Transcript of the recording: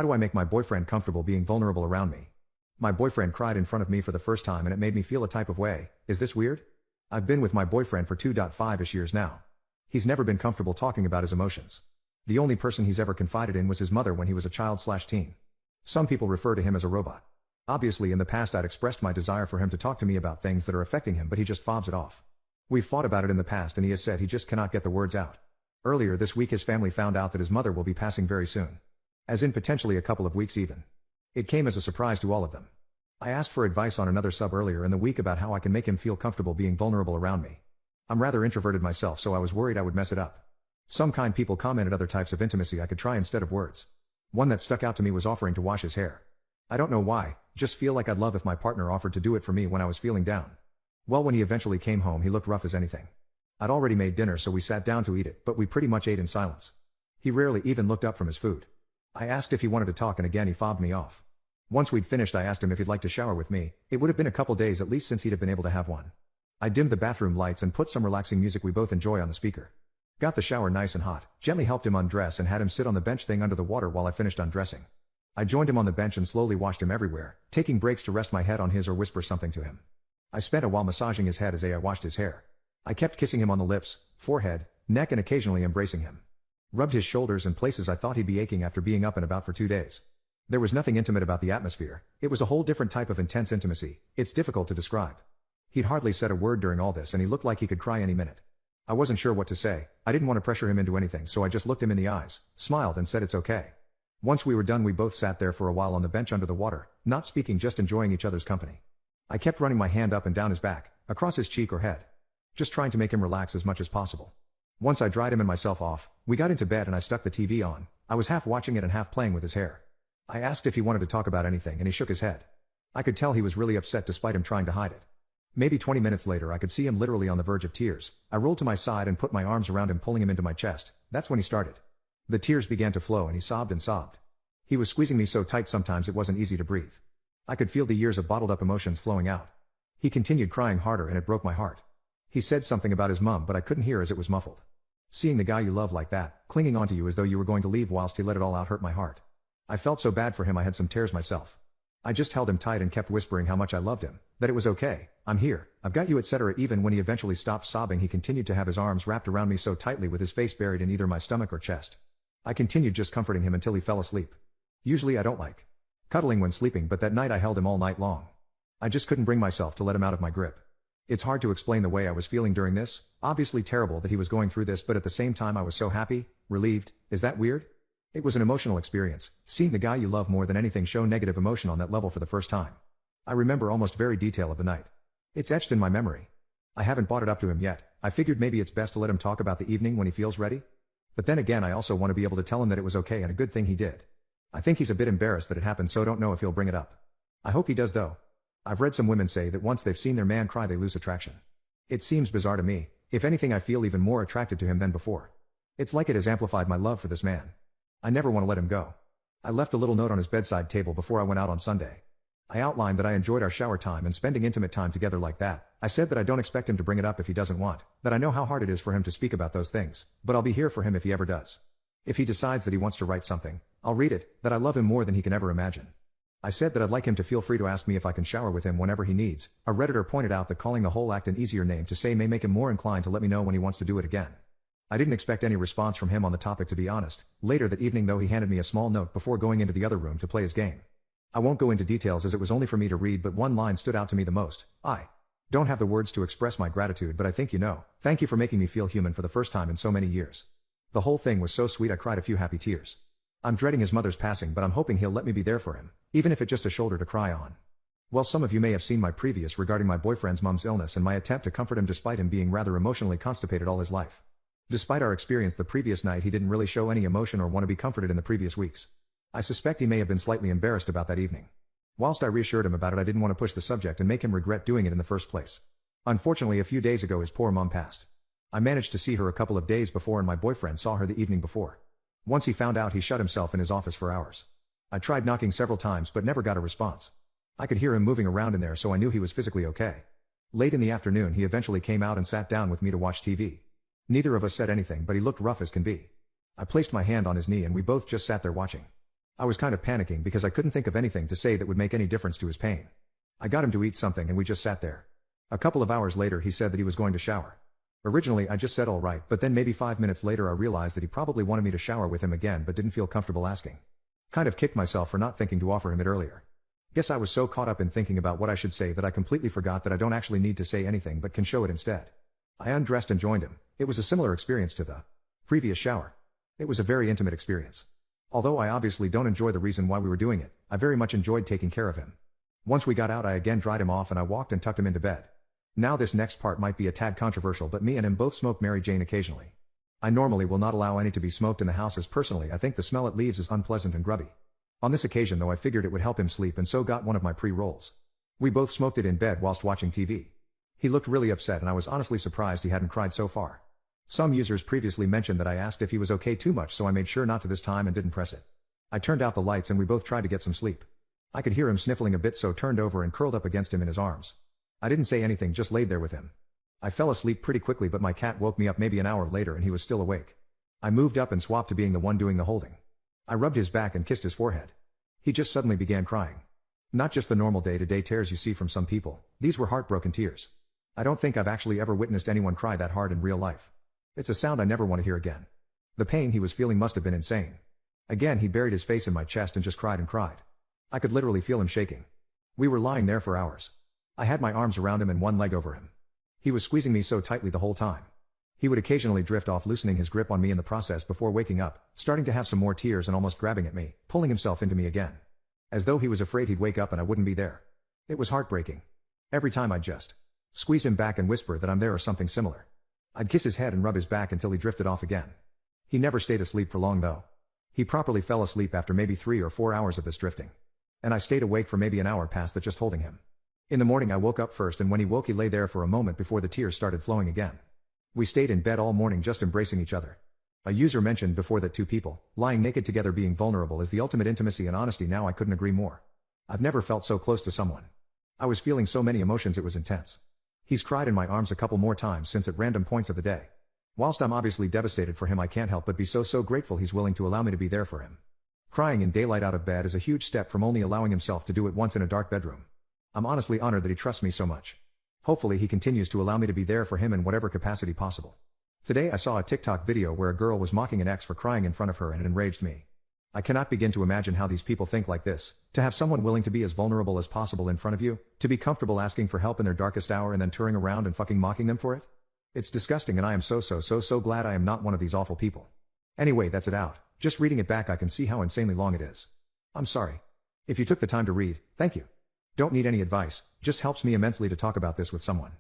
How do I make my boyfriend comfortable being vulnerable around me? My boyfriend cried in front of me for the first time and it made me feel a type of way. Is this weird? I've been with my boyfriend for 2.5-ish years now. He's never been comfortable talking about his emotions. The only person he's ever confided in was his mother when he was a child/teen. Some people refer to him as a robot. Obviously in the past I'd expressed my desire for him to talk to me about things that are affecting him, but he just fobs it off. We've fought about it in the past and he has said he just cannot get the words out. Earlier this week his family found out that his mother will be passing very soon. As in potentially a couple of weeks even. It came as a surprise to all of them. I asked for advice on another sub earlier in the week about how I can make him feel comfortable being vulnerable around me. I'm rather introverted myself, so I was worried I would mess it up. Some kind people commented other types of intimacy I could try instead of words. One that stuck out to me was offering to wash his hair. I don't know why, just feel like I'd love if my partner offered to do it for me when I was feeling down. Well, when he eventually came home he looked rough as anything. I'd already made dinner so we sat down to eat it, but we pretty much ate in silence. He rarely even looked up from his food. I asked if he wanted to talk and again he fobbed me off. Once we'd finished I asked him if he'd like to shower with me. It would have been a couple days at least since he'd have been able to have one. I dimmed the bathroom lights and put some relaxing music we both enjoy on the speaker. Got the shower nice and hot, gently helped him undress and had him sit on the bench thing under the water while I finished undressing. I joined him on the bench and slowly washed him everywhere, taking breaks to rest my head on his or whisper something to him. I spent a while massaging his head as I washed his hair. I kept kissing him on the lips, forehead, neck and occasionally embracing him. Rubbed his shoulders and places I thought he'd be aching after being up and about for 2 days. There was nothing intimate about the atmosphere. It was a whole different type of intense intimacy. It's difficult to describe. He'd hardly said a word during all this and he looked like he could cry any minute. I wasn't sure what to say. I didn't want to pressure him into anything, so I just looked him in the eyes, smiled and said it's okay. Once we were done we both sat there for a while on the bench under the water, not speaking, just enjoying each other's company. I kept running my hand up and down his back, across his cheek or head. Just trying to make him relax as much as possible. Once I dried him and myself off, we got into bed and I stuck the TV on. I was half watching it and half playing with his hair. I asked if he wanted to talk about anything and he shook his head. I could tell he was really upset despite him trying to hide it. Maybe 20 minutes later I could see him literally on the verge of tears. I rolled to my side and put my arms around him, pulling him into my chest. That's when he started. The tears began to flow and he sobbed and sobbed. He was squeezing me so tight sometimes it wasn't easy to breathe. I could feel the years of bottled up emotions flowing out. He continued crying harder and it broke my heart. He said something about his mom but I couldn't hear as it was muffled. Seeing the guy you love like that, clinging onto you as though you were going to leave whilst he let it all out, hurt my heart. I felt so bad for him I had some tears myself. I just held him tight and kept whispering how much I loved him, that it was okay, I'm here, I've got you, etc. Even when he eventually stopped sobbing he continued to have his arms wrapped around me so tightly with his face buried in either my stomach or chest. I continued just comforting him until he fell asleep. Usually I don't like cuddling when sleeping, but that night I held him all night long. I just couldn't bring myself to let him out of my grip. It's hard to explain the way I was feeling during this, obviously terrible that he was going through this, but at the same time I was so happy, relieved. Is that weird? It was an emotional experience, seeing the guy you love more than anything show negative emotion on that level for the first time. I remember almost every detail of the night. It's etched in my memory. I haven't brought it up to him yet. I figured maybe it's best to let him talk about the evening when he feels ready. But then again I also want to be able to tell him that it was okay and a good thing he did. I think he's a bit embarrassed that it happened, so don't know if he'll bring it up. I hope he does though. I've read some women say that once they've seen their man cry they lose attraction. It seems bizarre to me. If anything I feel even more attracted to him than before. It's like it has amplified my love for this man. I never want to let him go. I left a little note on his bedside table before I went out on Sunday. I outlined that I enjoyed our shower time and spending intimate time together like that. I said that I don't expect him to bring it up if he doesn't want, that I know how hard it is for him to speak about those things, but I'll be here for him if he ever does. If he decides that he wants to write something, I'll read it, that I love him more than he can ever imagine. I said that I'd like him to feel free to ask me if I can shower with him whenever he needs. A Redditor pointed out that calling the whole act an easier name to say may make him more inclined to let me know when he wants to do it again. I didn't expect any response from him on the topic, to be honest. Later that evening though he handed me a small note before going into the other room to play his game. I won't go into details as it was only for me to read, but one line stood out to me the most. I don't have the words to express my gratitude, but I think you know. Thank you for making me feel human for the first time in so many years. The whole thing was so sweet I cried a few happy tears. I'm dreading his mother's passing, but I'm hoping he'll let me be there for him, even if it's just a shoulder to cry on. Well, some of you may have seen my previous regarding my boyfriend's mom's illness and my attempt to comfort him despite him being rather emotionally constipated all his life. Despite our experience the previous night he didn't really show any emotion or want to be comforted in the previous weeks. I suspect he may have been slightly embarrassed about that evening. Whilst I reassured him about it I didn't want to push the subject and make him regret doing it in the first place. Unfortunately a few days ago his poor mom passed. I managed to see her a couple of days before and my boyfriend saw her the evening before. Once he found out he shut himself in his office for hours. I tried knocking several times but never got a response. I could hear him moving around in there so I knew he was physically okay. Late in the afternoon he eventually came out and sat down with me to watch TV. Neither of us said anything but he looked rough as can be. I placed my hand on his knee and we both just sat there watching. I was kind of panicking because I couldn't think of anything to say that would make any difference to his pain. I got him to eat something and we just sat there. A couple of hours later he said that he was going to shower. Originally I just said alright, but then maybe 5 minutes later I realized that he probably wanted me to shower with him again but didn't feel comfortable asking. Kind of kicked myself for not thinking to offer him it earlier. Guess I was so caught up in thinking about what I should say that I completely forgot that I don't actually need to say anything but can show it instead. I undressed and joined him. It was a similar experience to the previous shower. It was a very intimate experience. Although I obviously don't enjoy the reason why we were doing it, I very much enjoyed taking care of him. Once we got out I again dried him off and I walked and tucked him into bed. Now this next part might be a tad controversial, but me and him both smoke Mary Jane occasionally. I normally will not allow any to be smoked in the house as personally I think the smell it leaves is unpleasant and grubby. On this occasion though I figured it would help him sleep and so got one of my pre-rolls. We both smoked it in bed whilst watching TV. He looked really upset and I was honestly surprised he hadn't cried so far. Some users previously mentioned that I asked if he was okay too much, so I made sure not to this time and didn't press it. I turned out the lights and we both tried to get some sleep. I could hear him sniffling a bit, so turned over and curled up against him in his arms. I didn't say anything, just laid there with him. I fell asleep pretty quickly but my cat woke me up maybe an hour later and he was still awake. I moved up and swapped to being the one doing the holding. I rubbed his back and kissed his forehead. He just suddenly began crying. Not just the normal day-to-day tears you see from some people, these were heartbroken tears. I don't think I've actually ever witnessed anyone cry that hard in real life. It's a sound I never want to hear again. The pain he was feeling must have been insane. Again he buried his face in my chest and just cried and cried. I could literally feel him shaking. We were lying there for hours. I had my arms around him and one leg over him. He was squeezing me so tightly the whole time. He would occasionally drift off, loosening his grip on me in the process before waking up, starting to have some more tears and almost grabbing at me, pulling himself into me again. As though he was afraid he'd wake up and I wouldn't be there. It was heartbreaking. Every time I'd just squeeze him back and whisper that I'm there or something similar. I'd kiss his head and rub his back until he drifted off again. He never stayed asleep for long though. He properly fell asleep after maybe 3 or 4 hours of this drifting. And I stayed awake for maybe an hour past that just holding him. In the morning I woke up first and when he woke he lay there for a moment before the tears started flowing again. We stayed in bed all morning just embracing each other. A user mentioned before that two people, lying naked together being vulnerable is the ultimate intimacy and honesty. Now I couldn't agree more. I've never felt so close to someone. I was feeling so many emotions it was intense. He's cried in my arms a couple more times since at random points of the day. Whilst I'm obviously devastated for him I can't help but be so grateful he's willing to allow me to be there for him. Crying in daylight out of bed is a huge step from only allowing himself to do it once in a dark bedroom. I'm honestly honored that he trusts me so much. Hopefully he continues to allow me to be there for him in whatever capacity possible. Today I saw a TikTok video where a girl was mocking an ex for crying in front of her and it enraged me. I cannot begin to imagine how these people think like this, to have someone willing to be as vulnerable as possible in front of you, to be comfortable asking for help in their darkest hour and then turning around and fucking mocking them for it. It's disgusting and I am so glad I am not one of these awful people. Anyway, that's it out. Just reading it back I can see how insanely long it is. I'm sorry. If you took the time to read, thank you. Don't need any advice, just helps me immensely to talk about this with someone.